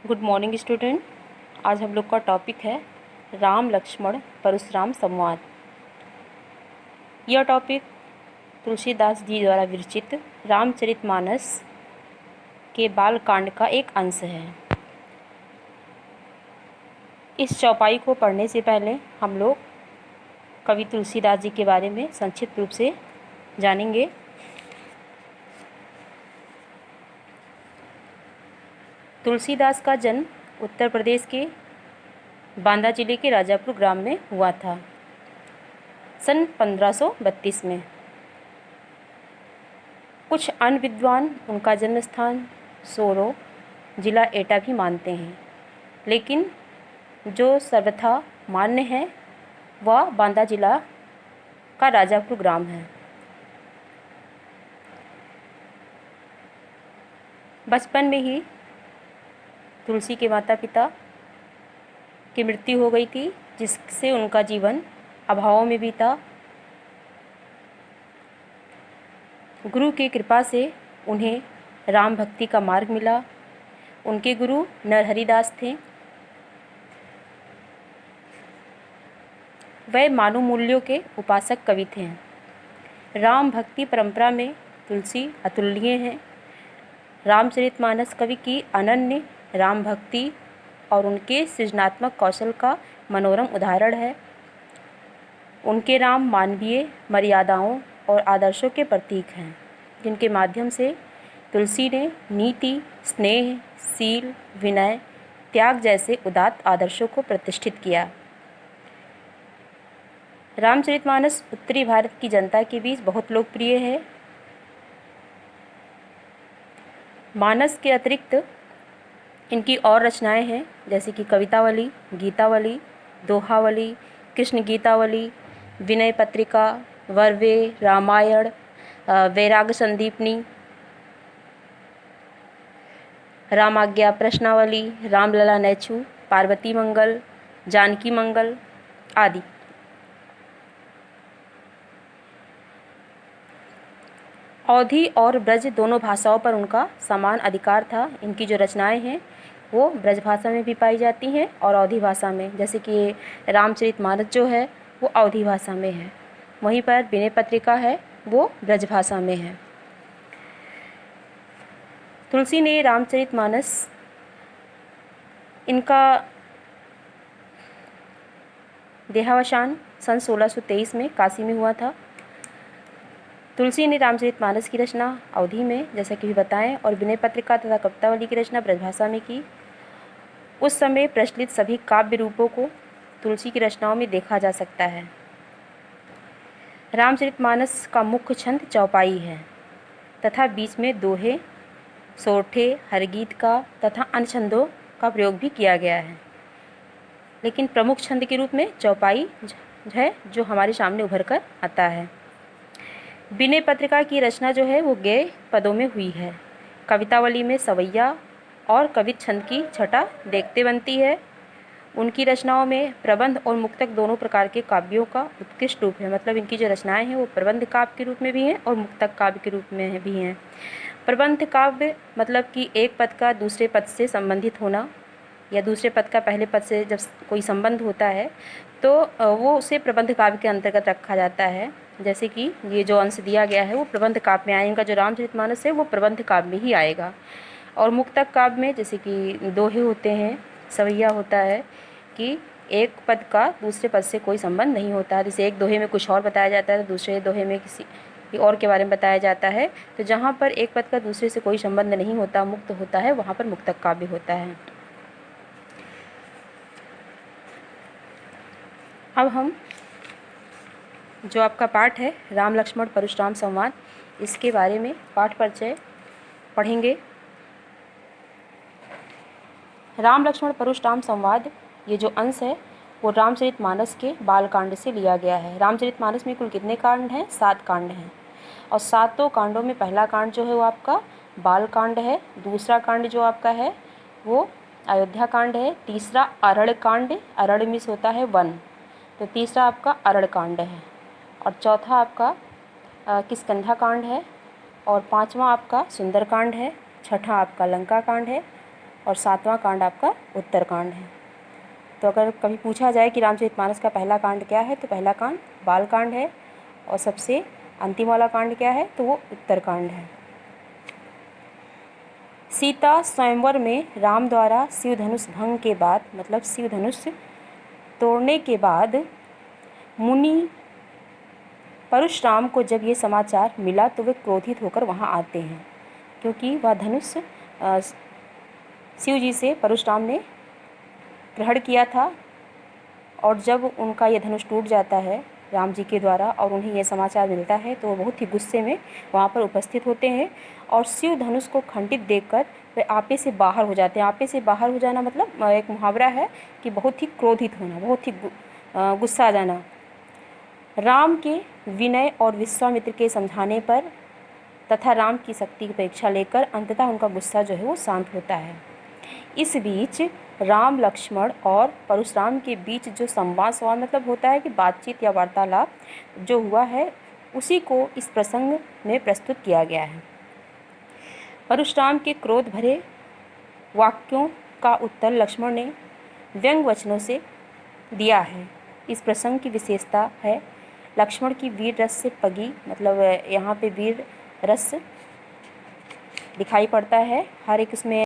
Good morning student. आज हम लोग का टॉपिक है राम लक्ष्मण परशुराम संवाद। यह टॉपिक तुलसीदास जी द्वारा विरचित रामचरितमानस के बालकांड का एक अंश है। इस चौपाई को पढ़ने से पहले हम लोग कवि तुलसीदास जी के बारे में संक्षिप्त रूप से जानेंगे। तुलसीदास का जन्म उत्तर प्रदेश के बांदा जिले के राजापुर ग्राम में हुआ था सन 1532 में। कुछ अन्य विद्वान उनका जन्म स्थान सोरो जिला एटा भी मानते हैं, लेकिन जो सर्वथा मान्य है वह बांदा जिला का राजापुर ग्राम है। बचपन में ही तुलसी के माता पिता की मृत्यु हो गई थी, जिससे उनका जीवन अभावों में बीता। गुरु की कृपा से उन्हें राम भक्ति का मार्ग मिला। उनके गुरु नरहरिदास थे। वह मानव मूल्यों के उपासक कवि थे। राम भक्ति परंपरा में तुलसी अतुलनीय है। रामचरितमानस कवि की अनन्य राम भक्ति और उनके सृजनात्मक कौशल का मनोरम उदाहरण है। उनके राम मानवीय मर्यादाओं और आदर्शों के प्रतीक हैं, जिनके माध्यम से तुलसी ने नीति, स्नेह, शील, विनय, त्याग जैसे उदात्त आदर्शों को प्रतिष्ठित किया। रामचरितमानस उत्तरी भारत की जनता के बीच बहुत लोकप्रिय है। मानस के अतिरिक्त इनकी और रचनाएं हैं, जैसे कि कवितावली, गीतावली, दोहावली, कृष्ण गीतावली, विनय पत्रिका, वर्वे, रामायण, वैराग संदीपनी, रामाज्ञा प्रश्नावली, रामलला नैछू, पार्वती मंगल, जानकी मंगल आदि। अवधी और ब्रज दोनों भाषाओं पर उनका समान अधिकार था। इनकी जो रचनाएं हैं वो ब्रज भाषा में भी पाई जाती हैं और अवधी भाषा में, जैसे कि रामचरितमानस जो है वो अवधी भाषा में है, वहीं पर विनय पत्रिका है वो ब्रज भाषा में है। तुलसी ने रामचरितमानस इनका देहावसान सन 1623 में काशी में हुआ था। तुलसी ने रामचरितमानस की रचना अवधी में, जैसा कि भी बताएं, और विनय पत्रिका तथा कवितावली की रचना ब्रजभाषा में की। उस समय प्रचलित सभी काव्य रूपों को तुलसी की रचनाओं में देखा जा सकता है। रामचरितमानस का मुख्य छंद चौपाई है तथा बीच में दोहे, सोरठे, हरगीत का तथा अन्य छंदों का प्रयोग भी किया गया है, लेकिन प्रमुख छंद के रूप में चौपाई है जो हमारे सामने उभर कर आता है। विनय पत्रिका की रचना जो है वो गेय पदों में हुई है। कवितावली में सवैया और कवित छंद की छटा देखते बनती है। उनकी रचनाओं में प्रबंध और मुक्तक दोनों प्रकार के काव्यों का उत्कृष्ट रूप है। मतलब इनकी जो रचनाएं हैं वो प्रबंध काव्य के रूप में भी हैं और मुक्तक काव्य के रूप में भी हैं। प्रबंध काव्य मतलब कि एक पद का दूसरे पद से संबंधित होना या दूसरे पद का पहले पद से जब कोई संबंध होता है तो वो उसे प्रबंध काव्य के अंतर्गत रखा जाता है। जैसे कि ये जो अंश दिया गया है वो प्रबंध काव्य में आएगा। जो रामचरितमानस है वो प्रबंध काव्य में ही आएगा। और मुक्तक काव्य में जैसे कि दोहे होते हैं, सवैया होता है कि एक पद का दूसरे पद से कोई संबंध नहीं होता। जैसे एक दोहे में कुछ और बताया जाता है तो दूसरे दोहे में किसी और के बारे में बताया जाता है। तो जहाँ पर एक पद का दूसरे से कोई संबंध नहीं होता, मुक्त होता है, वहाँ पर मुक्तक काव्य होता है। अब हम जो आपका पाठ है राम लक्ष्मण परशुराम संवाद, इसके बारे में पाठ परिचय पढ़ेंगे। राम लक्ष्मण परशुराम संवाद ये जो अंश है वो रामचरितमानस के बालकांड से लिया गया है। रामचरितमानस में कुल कितने कांड हैं? 7 कांड हैं। और 7 कांडों में पहला कांड जो है वो आपका बालकांड है। दूसरा कांड जो आपका है वो अयोध्या कांड है। तीसरा अरण्य कांड, अरण्य मिस होता है वन, तो तीसरा आपका अरण्य कांड है। और चौथा आपका किष्किंधा कांड है। और 5वां आपका सुंदर कांड है। छठा आपका लंका कांड है। और 7वां कांड आपका उत्तरकांड है। तो अगर कभी पूछा जाए कि रामचरितमानस का पहला कांड क्या है, तो पहला कांड बाल कांड है और सबसे अंतिम वाला कांड क्या है, तो वो उत्तरकांड है। सीता स्वयंवर में राम द्वारा शिव धनुष भंग के बाद, मतलब शिव धनुष तोड़ने के बाद, मुनि परशुराम को जब ये समाचार मिला तो वे क्रोधित होकर वहाँ आते हैं, क्योंकि वह धनुष शिव जी से परशुराम ने ग्रहण किया था। और जब उनका ये धनुष टूट जाता है राम जी के द्वारा और उन्हें यह समाचार मिलता है, तो वो बहुत ही गुस्से में वहाँ पर उपस्थित होते हैं और शिव धनुष को खंडित देखकर वे आपे से बाहर हो जाते हैं। आपे से बाहर हो जाना मतलब एक मुहावरा है कि बहुत ही क्रोधित होना, बहुत ही गुस्सा आ जाना। राम के विनय और विश्वामित्र के समझाने पर तथा राम की शक्ति की परीक्षा लेकर अंततः उनका गुस्सा जो है वो शांत होता है। इस बीच राम, लक्ष्मण और परशुराम के बीच जो संवाद मतलब होता है कि बातचीत या वार्तालाप जो हुआ है, उसी को इस प्रसंग में प्रस्तुत किया गया है। परशुराम के क्रोध भरे वाक्यों का उत्तर लक्ष्मण ने व्यंग वचनों से दिया है। इस प्रसंग की विशेषता है लक्ष्मण की वीर रस से पगी, मतलब यहाँ पे वीर रस दिखाई पड़ता है हर एक उसमें।